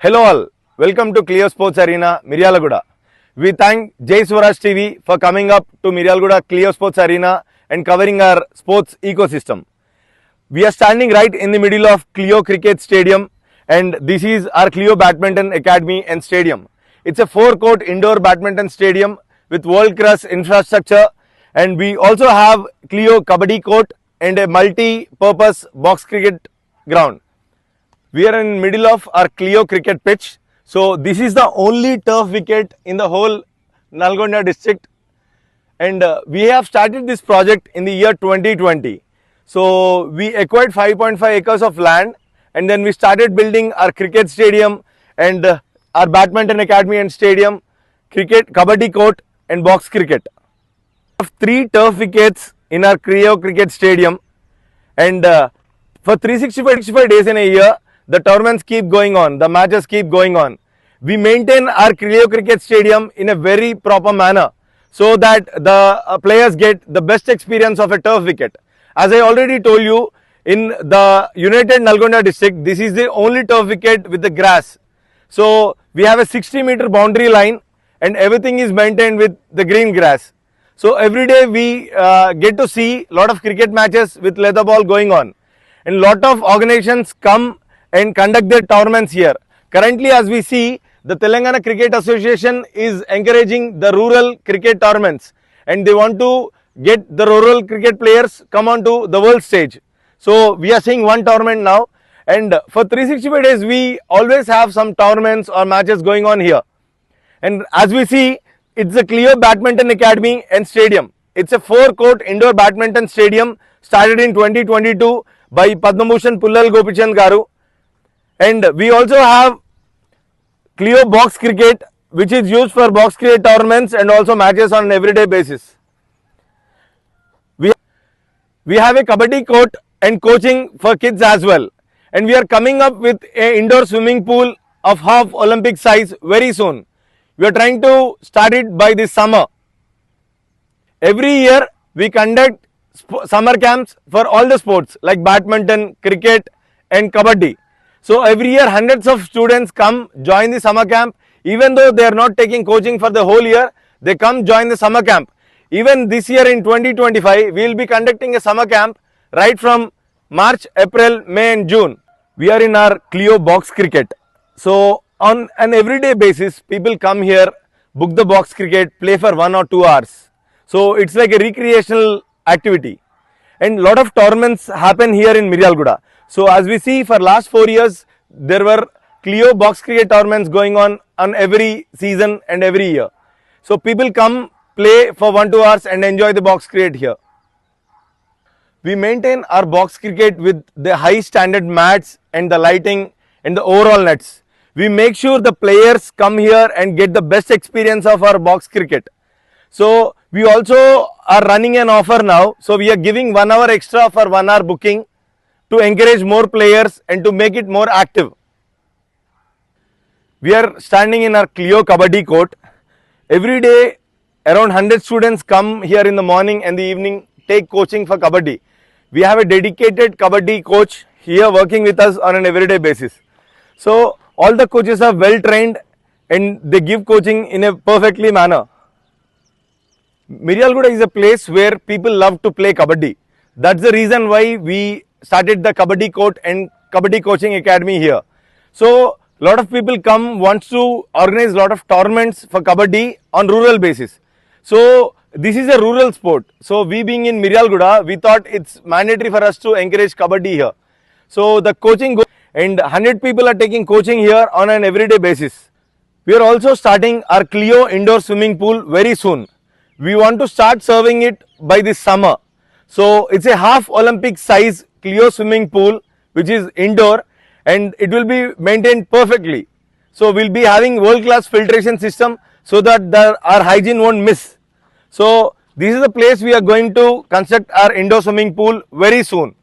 Hello all, welcome to Clio Sports Arena, Miryalaguda. We thank Jai Swaraj TV for coming up to Miryalaguda Clio Sports Arena and covering our sports ecosystem. We are standing right in the middle of Clio Cricket Stadium, and this is our Clio Badminton Academy and Stadium. It's a 4-court indoor badminton stadium with world-class infrastructure, and we also have Clio Kabaddi court and a multi-purpose box cricket ground. We are in middle of our Clio cricket pitch. So this is the only turf wicket in the whole Nalgonda district, and we have started this project in the year 2020. So we acquired 5.5 acres of land, and then we started building our cricket stadium and our badminton academy and stadium, cricket, kabaddi court and box cricket. We have 3 turf wickets in our Clio cricket stadium, and for 365 days in a year, the tournaments keep going on, the matches keep going on. We maintain our Clio cricket stadium in a very proper manner so that the players get the best experience of a turf wicket. As I already told you, in the United Nalgonda district, this is the only turf wicket with the grass. So we have a 60-meter boundary line and everything is maintained with the green grass. So every day we get to see a lot of cricket matches with leather ball going on, and lot of organizations come and conduct their tournaments here. Currently, as we see, the Telangana Cricket Association is encouraging the rural cricket tournaments, and they want to get the rural cricket players come onto the world stage. So we are seeing one tournament now, and for 365 days we always have some tournaments or matches going on here. And as we see, it's a Clio Badminton Academy and Stadium. It's a 4-court indoor badminton stadium started in 2022 by Padma Bhushan Pullal Gopichand Garu. And we also have Clio box cricket, which is used for box cricket tournaments and also matches on an everyday basis. We have a kabaddi court and coaching for kids as well. And we are coming up with an indoor swimming pool of half Olympic size very soon. We are trying to start it by this summer. Every year we conduct summer camps for all the sports like badminton, cricket and kabaddi. So every year hundreds of students come join the summer camp. Even though they are not taking coaching for the whole year, they come join the summer camp. Even this year in 2025, we will be conducting a summer camp right from March, April, May and June. We are in our Clio box cricket. So on an everyday basis, people come here, book the box cricket, play for 1 or 2 hours. So it's like a recreational activity. And lot of tournaments happen here in Miryalaguda. So as we see, for last 4 years, there were Clio box cricket tournaments going on every season and every year. So people come, play for 1-2 hours and enjoy the box cricket here. We maintain our box cricket with the high standard mats and the lighting and the overall nets. We make sure the players come here and get the best experience of our box cricket. So we also are running an offer now. So we are giving 1 hour extra for 1 hour booking to encourage more players and to make it more active. We are standing in our Clio Kabaddi court. Every day around 100 students come here in the morning and the evening, take coaching for Kabaddi. We have a dedicated Kabaddi coach here working with us on an everyday basis. So all the coaches are well trained and they give coaching in a perfectly manner. Miryalaguda is a place where people love to play Kabaddi. That's the reason why we started the Kabaddi court and Kabaddi coaching academy here. So lot of people come, wants to organize lot of tournaments for Kabaddi on rural basis. So this is a rural sport. So we being in Miryalaguda, we thought it's mandatory for us to encourage Kabaddi here. So the coaching goes, and 100 people are taking coaching here on an everyday basis. We are also starting our Clio indoor swimming pool very soon. We want to start serving it by this summer. So it's a half Olympic size Clio swimming pool which is indoor, and it will be maintained perfectly. So we'll be having world-class filtration system so that our hygiene won't miss. So this is the place we are going to construct our indoor swimming pool very soon.